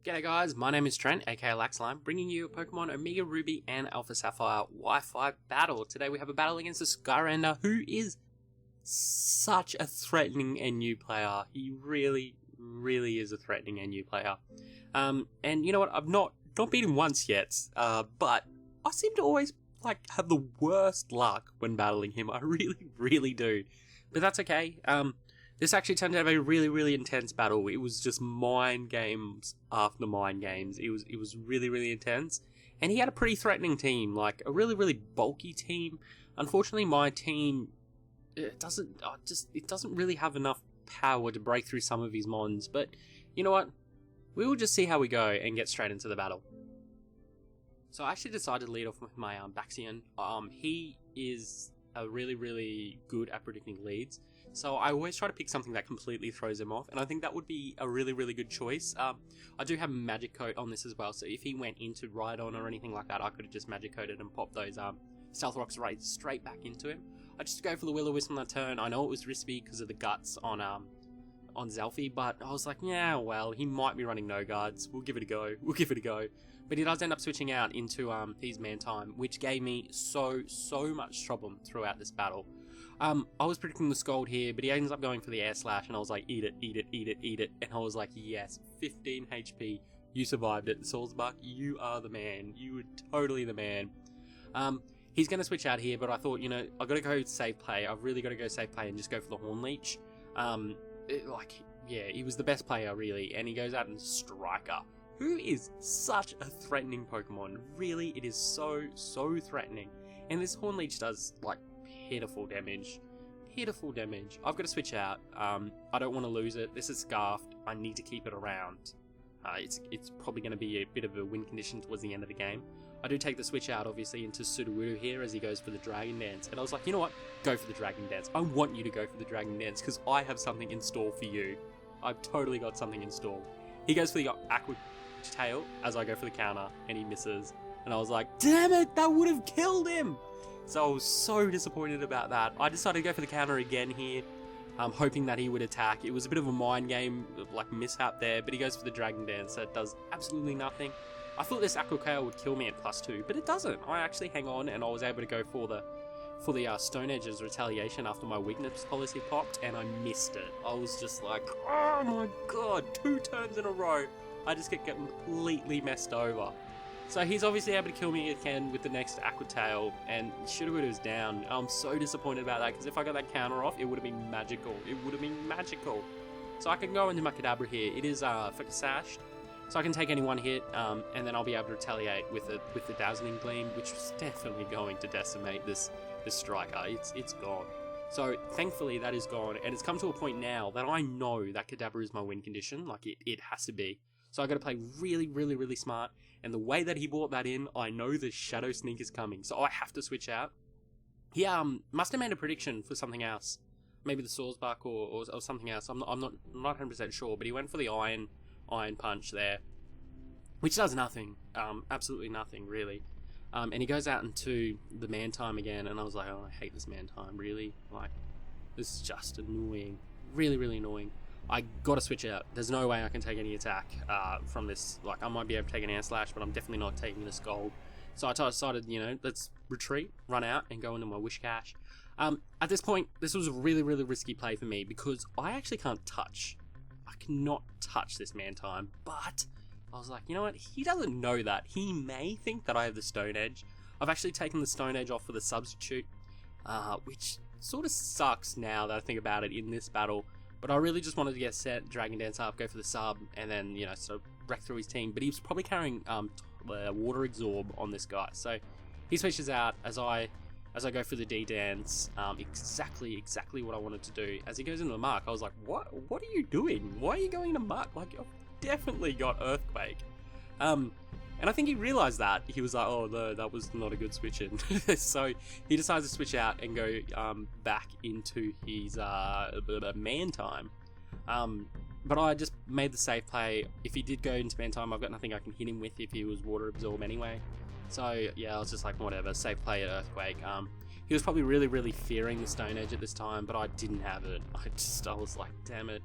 G'day guys, my name is Trent, aka LaxLime, bringing you Pokemon Omega Ruby and Alpha Sapphire Wi-Fi Battle. Today we have a battle against the Skyrander, who is such a threatening NU player. He really is a threatening NU player. And you know what, I've not beat him once yet, but I seem to always have the worst luck when battling him. I really do. But that's okay. This actually turned out to be a really intense battle. It was just mind games after mind games. It was really intense. And he had a pretty threatening team, like a really bulky team. Unfortunately, my team it doesn't really have enough power to break through some of his mons. But you know what? We will just see how we go and get straight into the battle. So I actually decided to lead off with my Baxian. He is really good at predicting leads, so I always try to pick something that completely throws him off, and I think that would be a really good choice. I do have Magic Coat on this as well, so if he went into Rhydon or anything like that, I could have just Magic Coated and popped those Stealth Rocks right straight back into him. I just go for the Will-O-Wisp on that turn. I know it was risky because of the guts on Zelfie, but I was like, yeah, well, he might be running No Guards. We'll give it a go. But he does end up switching out into his Mantime, which gave me so much trouble throughout this battle. I was predicting the Scald here, but he ends up going for the Air Slash, and I was like, eat it. And I was like, yes, 15 HP. You survived it. Salzbuck, you are the man. You were totally the man. He's going to switch out here, but I thought, you know, I've got to go safe play. I've really got to go safe play and just go for the Horn Leech. He was the best player, really, and he goes out and Striker, who is such a threatening Pokemon. Really, it is so threatening. And this Horn Leech does, pitiful damage. I've got to switch out. I don't want to lose it. This is Scarfed. I need to keep it around. It's probably going to be a bit of a win condition towards the end of the game. I do take the switch out, obviously, into Sudowoodo here as he goes for the Dragon Dance. And I was like, you know what? Go for the Dragon Dance. I want you to go for the Dragon Dance because I have something in store for you. I've totally got something in store. He goes for the Aqua Tail as I go for the counter, and he misses. And I was like, damn it, that would have killed him! So I was so disappointed about that. I decided to go for the counter again here. Hoping that he would attack. It was a bit of a mind game, mishap there, but he goes for the Dragon Dance, so it does absolutely nothing. I thought this Aqua Tail would kill me at +2, but it doesn't. I actually hang on, and I was able to go for the Stone Edge's retaliation after my weakness policy popped, and I missed it. I was just like, oh my god, 2 turns in a row. I just get completely messed over. So he's obviously able to kill me again with the next Aqua Tail, and Sudowoodo is down. I'm so disappointed about that, because if I got that counter off, it would have been magical. So I can go into my Kadabra here. It is Focus Sashed, so I can take any one hit, and then I'll be able to retaliate with the Dazzling Gleam, which is definitely going to decimate this Striker. It's gone. So thankfully that is gone, and it's come to a point now that I know that Kadabra is my win condition. It has to be. So I got to play really smart, and the way that he brought that in, I know the Shadow Sneak is coming, so I have to switch out. He must have made a prediction for something else, maybe the Salzbuck or something else. I'm not 100% sure, but he went for the Iron Punch there, which does nothing, absolutely nothing really. And he goes out into the Mantime again, and I was like, oh, I hate this Mantime, really. This is just annoying, really annoying. I gotta switch out. There's no way I can take any attack from this. I might be able to take an Air Slash, but I'm definitely not taking the Scald. So I decided, let's retreat, run out, and go into my Wish Cache. At this point, this was a really risky play for me because I actually can't touch. I cannot touch this Mantime, but I was like, you know what? He doesn't know that. He may think that I have the Stone Edge. I've actually taken the Stone Edge off for the Substitute, which sort of sucks now that I think about it in this battle. But I really just wanted to get set, Dragon Dance up, go for the sub, and then, sort of wreck through his team. But he was probably carrying Water Absorb on this guy. So he switches out as I go for the D-Dance, exactly what I wanted to do. As he goes into the Mark, I was like, what are you doing? Why are you going into Mark? I've definitely got Earthquake. And I think he realized that. He was like, oh no, that was not a good switch in. So he decides to switch out and go back into his Mantime. But I just made the safe play. If he did go into Mantime, I've got nothing I can hit him with if he was Water Absorb anyway. So yeah, I was just like, whatever, safe play at Earthquake. He was probably really fearing the Stone Edge at this time, but I didn't have it. I was like, damn it.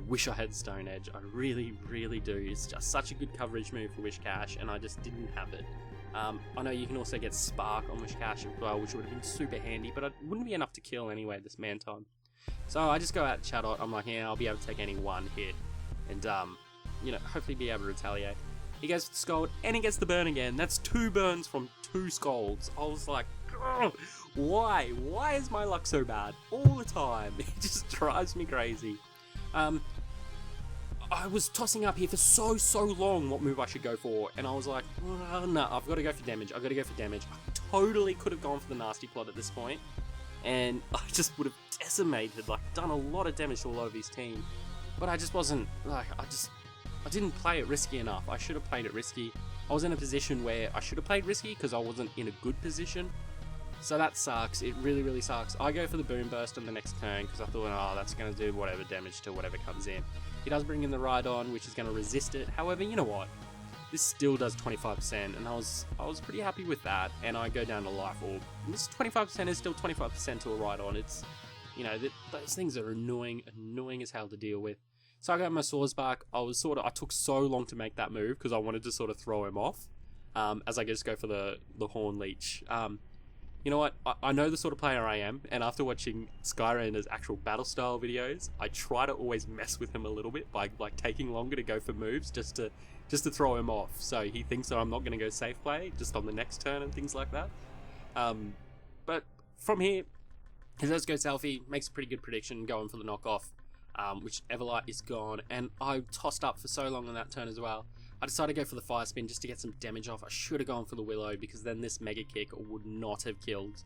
wish I had Stone Edge. I really, really do. It's just such a good coverage move for Wish Cash, and I just didn't have it. I know you can also get Spark on Wish Cash as well, which would have been super handy, but it wouldn't be enough to kill anyway this man time. So I just go out Chatot. I'm like, yeah, I'll be able to take any one hit, and you know, hopefully be able to retaliate. He goes for the Scald, and he gets the burn again. That's 2 burns from 2 Scalds. I was like, why? Why is my luck so bad all the time? It just drives me crazy. I was tossing up here for so long what move I should go for, and I was like, oh, no, I've got to go for damage. I totally could have gone for the Nasty Plot at this point, and I just would have decimated, like, done a lot of damage to a lot of his team. But I just wasn't, like, I didn't play it risky enough. I should have played it risky. I was in a position where I should have played risky because I wasn't in a good position. So that sucks. It really, really sucks. I go for the Boom Burst on the next turn because I thought, oh, that's going to do whatever damage to whatever comes in. He does bring in the Rhydon, which is going to resist it. However, you know what? This still does 25%, and I was pretty happy with that. And I go down to Life Orb. And this 25% is still 25% to a Rhydon. It's, you know, those things are annoying as hell to deal with. So I got my Swords back. I took so long to make that move because I wanted to sort of throw him off, as I just go for the Horn Leech. You know what? I know the sort of player I am, and after watching Skyrander's actual battle style videos, I try to always mess with him a little bit by like taking longer to go for moves just to throw him off. So he thinks that I'm not going to go safe play just on the next turn and things like that. But from here, he does go Selfie, makes a pretty good prediction going for the knockoff. Which Everlight is gone, and I tossed up for so long on that turn as well. I decided to go for the Fire Spin just to get some damage off. I should have gone for the Willow because then this Mega Kick would not have killed.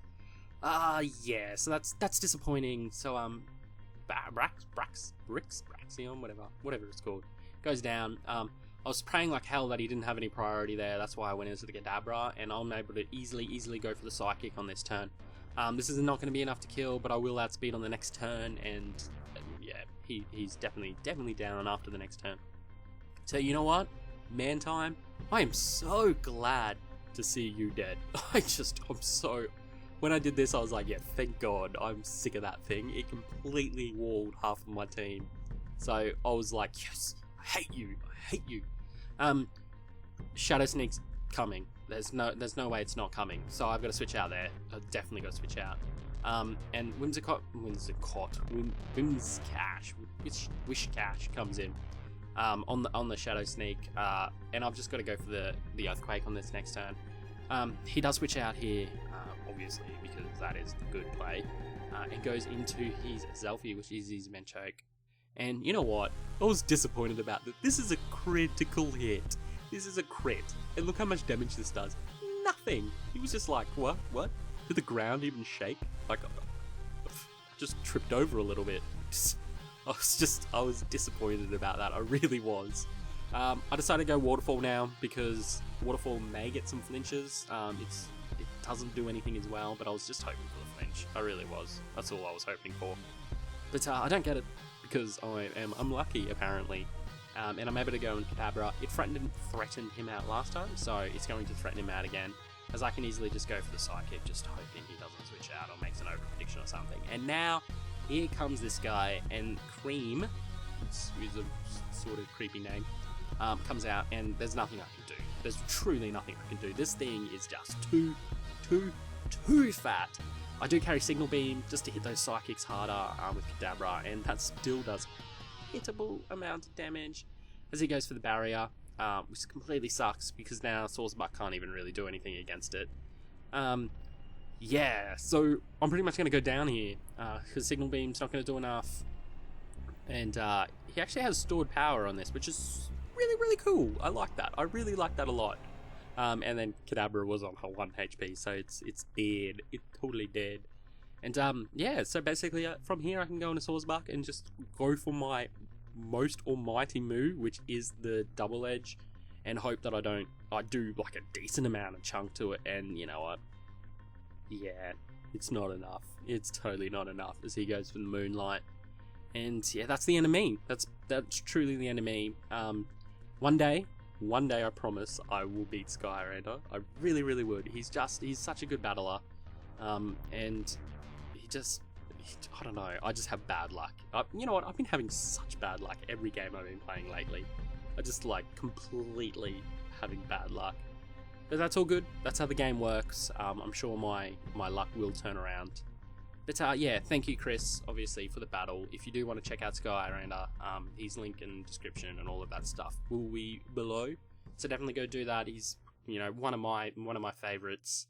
Yeah, so that's disappointing. So Braxion, whatever it's called, goes down. I was praying like hell that he didn't have any priority there. That's why I went into the Kadabra, and I'm able to easily go for the Psychic on this turn. This is not going to be enough to kill, but I will outspeed on the next turn, and yeah, he's definitely down after the next turn. So you know what? Man time. I am so glad to see you dead. When I did this, I was like, yeah, thank God, I'm sick of that thing. It completely walled half of my team. So I was like, yes, I hate you. Shadow Sneak's coming. There's no way it's not coming. So I've got to switch out there. I've definitely got to switch out. And Wish Cash comes in on the Shadow Sneak, and I've just got to go for the Earthquake on this next turn. He does switch out here, obviously, because that is the good play, and goes into his Zelfie, which is his Menchoke. And you know what? I was disappointed about that. This is a critical hit. This is a crit. And look how much damage this does. Nothing. He was just like, what? Did the ground even shake? Like, just tripped over a little bit. I was disappointed about that. I really was. I decided to go Waterfall now because Waterfall may get some flinches. It doesn't do anything as well, but I was just hoping for the flinch. I really was. That's all I was hoping for. But I don't get it because I am unlucky, apparently. And I'm able to go in Kadabra. It threatened him out last time, so it's going to threaten him out again. As I can easily just go for the Psychic, just hoping he doesn't switch out or makes an over prediction or something. And now, here comes this guy, and Cream, who's a sort of creepy name, comes out, and there's nothing I can do. There's truly nothing I can do. This thing is just too fat. I do carry Signal Beam just to hit those Psychics harder with Kadabra, and that still does hittable amount of damage as he goes for the barrier, which completely sucks because now Swordsbuck can't even really do anything against it. Yeah, so I'm pretty much going to go down here because Signal Beam's not going to do enough, and he actually has stored power on this, which is really cool. I like that. I really like that a lot. And then Kadabra was on her 1 HP, so it's dead. It's totally dead. And yeah, so basically from here I can go into Swordsbuck and just go for my most almighty move, which is the Double Edge, and hope that I do like a decent amount of chunk to it. And you know what? Yeah, it's not enough. It's totally not enough as he goes for the Moonlight. And yeah, that's the end of me. That's truly the end of me. One day I promise I will beat Skyrander. I really would. He's such a good battler. And I don't know, I just have bad luck. You know what, I've been having such bad luck every game I've been playing lately. I just like completely having bad luck. But that's all good, that's how the game works. I'm sure my luck will turn around. But yeah, thank you Chris, obviously, for the battle. If you do want to check out Skyrander, his link and description and all of that stuff will be below. So definitely go do that. He's, you know, one of my favorites.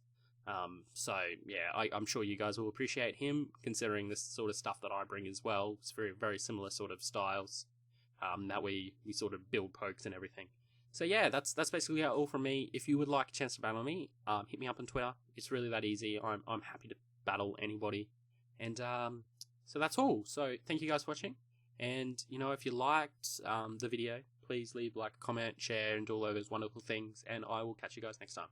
So yeah, I'm sure you guys will appreciate him, considering this sort of stuff that I bring as well. It's very similar sort of styles that we sort of build pokes and everything. So yeah, that's basically all from me. If you would like a chance to battle me, hit me up on Twitter. It's really that easy. I'm happy to battle anybody. And so that's all. So thank you guys for watching. And you know, if you liked the video, please leave like, comment, share, and do all of those wonderful things. And I will catch you guys next time.